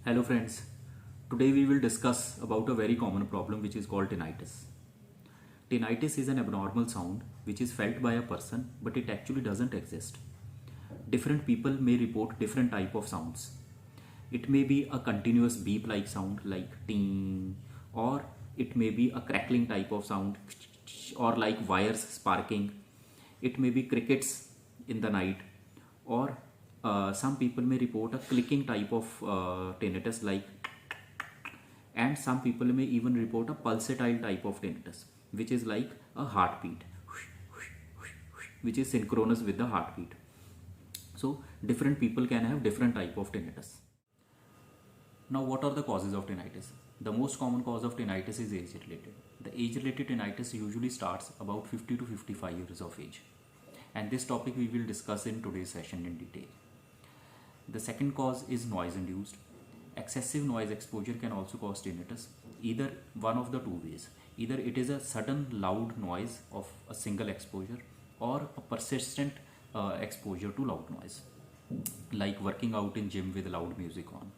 Hello friends, today we will discuss about a very common problem which is called tinnitus. Tinnitus is an abnormal sound which is felt by a person but it actually doesn't exist. Different people may report different type of sounds. It may be a continuous beep like sound like ting, or it may be a crackling type of sound or like wires sparking. It may be crickets in the night, or some people may report a clicking type of tinnitus like, and some people may even report a pulsatile type of tinnitus which is like a heartbeat which is synchronous with the heartbeat. So different people can have different type of tinnitus. Now what are the causes of tinnitus? The most common cause of tinnitus is age related. The age related tinnitus usually starts about 50 to 55 years of age, and this topic we will discuss in today's session in detail. The second cause is noise induced. Excessive noise exposure can also cause tinnitus, either one of the two ways. Either it is a sudden loud noise of a single exposure, or a persistent exposure to loud noise, like working out in gym with loud music on.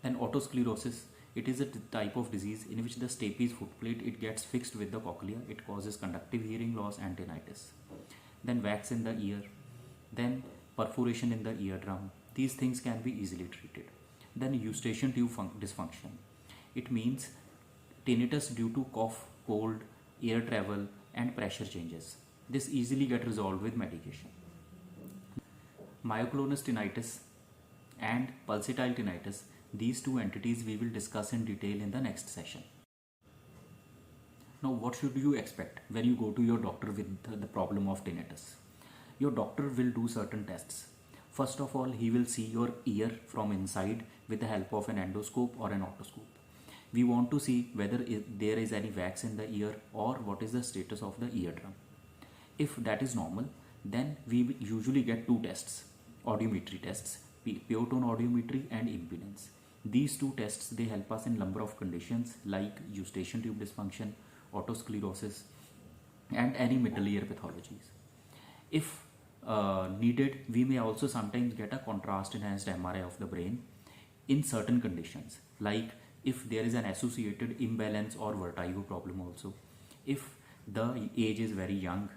Then otosclerosis, it is a type of disease in which the stapes footplate it gets fixed with the cochlea. It causes conductive hearing loss and tinnitus. Then wax in the ear, then perforation in the eardrum. These things can be easily treated. Then eustachian tube dysfunction. It means tinnitus due to cough, cold, air travel and pressure changes. This easily get resolved with medication. Myoclonus tinnitus and pulsatile tinnitus, these two entities we will discuss in detail in the next session. Now what should you expect when you go to your doctor with the problem of tinnitus? Your doctor will do certain tests. First of all, he will see your ear from inside with the help of an endoscope or an otoscope. We want to see whether there is any wax in the ear or what is the status of the eardrum. If that is normal, then we usually get two tests, audiometry tests, pure tone audiometry and impedance. These two tests, they help us in number of conditions like eustachian tube dysfunction, otosclerosis and any middle ear pathologies. If needed, we may also sometimes get a contrast enhanced MRI of the brain in certain conditions, like if there is an associated imbalance or vertigo problem also, if the age is very young,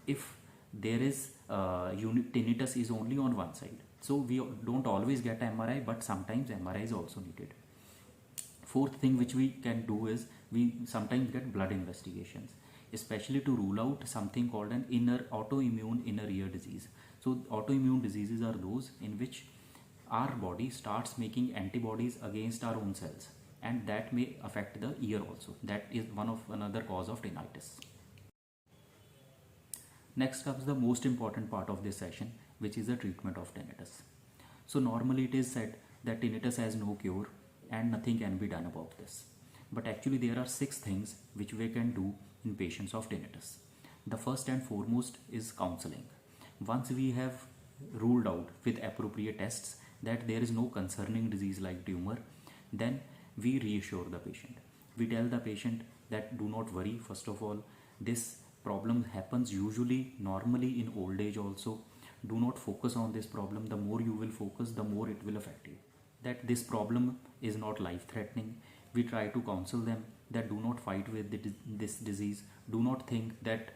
if there is tinnitus is only on one side. So we don't always get MRI, but sometimes MRI is also needed. Fourth thing which we can do is we sometimes get blood investigations, especially to rule out something called an autoimmune inner ear disease. So autoimmune diseases are those in which our body starts making antibodies against our own cells, and that may affect the ear also. That is another cause of tinnitus. Next comes the most important part of this session, which is the treatment of tinnitus. So normally it is said that tinnitus has no cure and nothing can be done about this. But actually there are 6 things which we can do in patients of tinnitus. The first and foremost is counseling. Once we have ruled out with appropriate tests that there is no concerning disease like tumor, then we reassure the patient. We tell the patient that do not worry. First of all, this problem happens usually normally in old age also. Do not focus on this problem. The more you will focus, the more it will affect you. That this problem is not life threatening. We try to counsel them that do not fight with this disease. Do not think that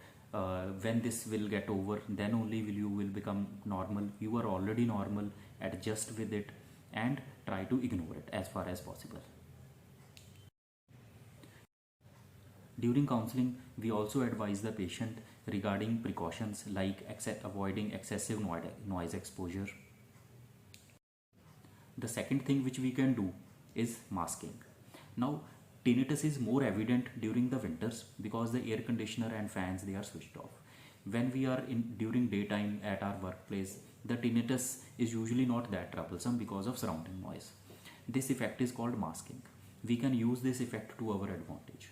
when this will get over, then only you will become normal. You are already normal. Adjust with it and try to ignore it as far as possible. During counseling, we also advise the patient regarding precautions like avoiding excessive noise exposure. The second thing which we can do is masking. Now, tinnitus is more evident during the winters because the air conditioner and fans, they are switched off. When we are during daytime at our workplace, the tinnitus is usually not that troublesome because of surrounding noise. This effect is called masking. We can use this effect to our advantage.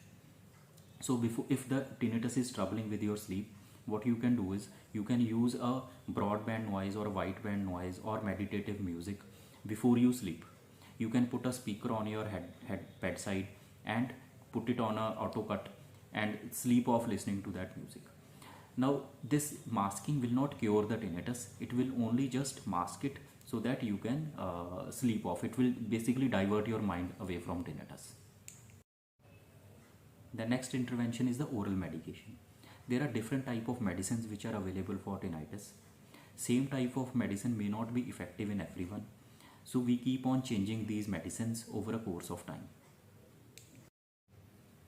So if the tinnitus is troubling with your sleep, what you can do is you can use a broadband noise or a wideband noise or meditative music before you sleep. You can put a speaker on your bedside and put it on a auto cut and sleep off listening to that music. Now this masking will not cure the tinnitus, it will only just mask it so that you can sleep off. It will basically divert your mind away from tinnitus. The next intervention is the oral medication. There are different type of medicines which are available for tinnitus. Same type of medicine may not be effective in everyone, so we keep on changing these medicines over a course of time.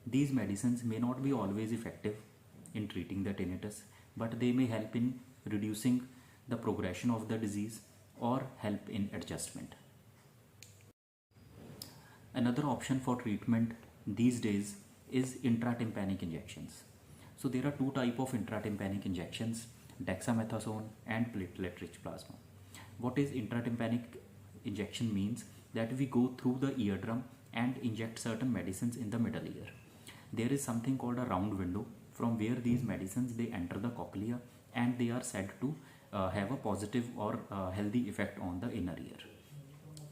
These medicines may not be always effective in treating the tinnitus, but they may help in reducing the progression of the disease or help in adjustment. Another option for treatment these days is intratympanic injections. So there are two types of intratympanic injections, dexamethasone and platelet-rich plasma. What is intratympanic injection means that we go through the eardrum and inject certain medicines in the middle ear. There is something called a round window from where these medicines they enter the cochlea and they are said to have a positive or healthy effect on the inner ear.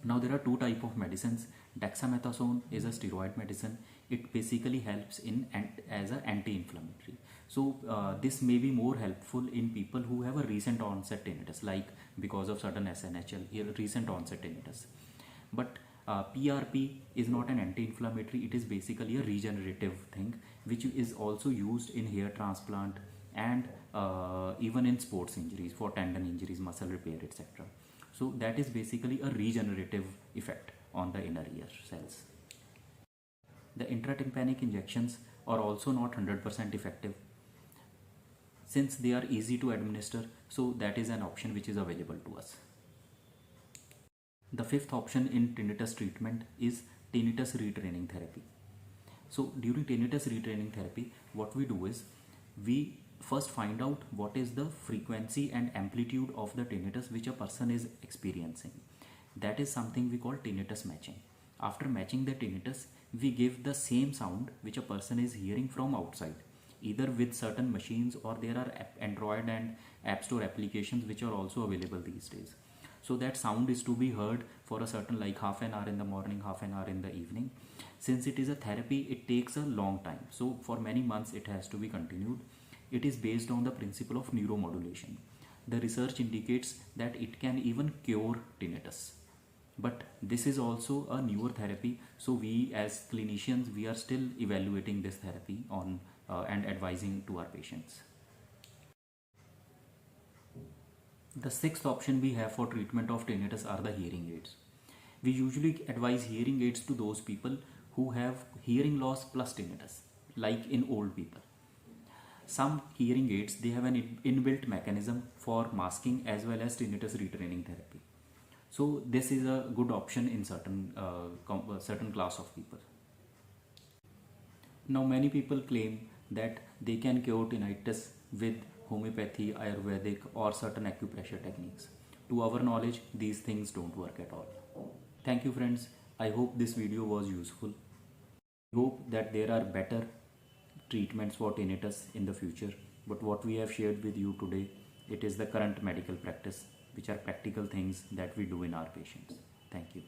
Now there are two types of medicines. Dexamethasone is a steroid medicine. It basically helps in as an anti-inflammatory. So this may be more helpful in people who have a recent onset tinnitus, like because of certain SNHL, recent onset tinnitus. But PRP is not an anti-inflammatory. It is basically a regenerative thing, which is also used in hair transplant and even in sports injuries, for tendon injuries, muscle repair, etc. So that is basically a regenerative effect on the inner ear cells. The intratympanic injections are also not 100% effective since they are easy to administer, so that is an option which is available to us. The fifth option in tinnitus treatment is tinnitus retraining therapy. So during tinnitus retraining therapy, what we do is we first find out what is the frequency and amplitude of the tinnitus which a person is experiencing. That is something we call tinnitus matching. After matching the tinnitus, we give the same sound which a person is hearing from outside, either with certain machines, or there are Android and App Store applications which are also available these days. So that sound is to be heard for a certain, like half an hour in the morning, half an hour in the evening. Since it is a therapy, it takes a long time. So for many months it has to be continued. It is based on the principle of neuromodulation. The research indicates that it can even cure tinnitus. But this is also a newer therapy, so we as clinicians, we are still evaluating this therapy on and advising to our patients. The sixth option we have for treatment of tinnitus are the hearing aids. We usually advise hearing aids to those people who have hearing loss plus tinnitus, like in old people. Some hearing aids, they have an inbuilt mechanism for masking as well as tinnitus retraining therapy. So this is a good option in certain class of people. Now many people claim that they can cure tinnitus with homeopathy, Ayurvedic or certain acupressure techniques. To our knowledge, these things don't work at all. Thank you friends. I hope this video was useful. I hope that there are better treatments for tinnitus in the future. But what we have shared with you today, it is the current medical practice, which are practical things that we do in our patients. Thank you.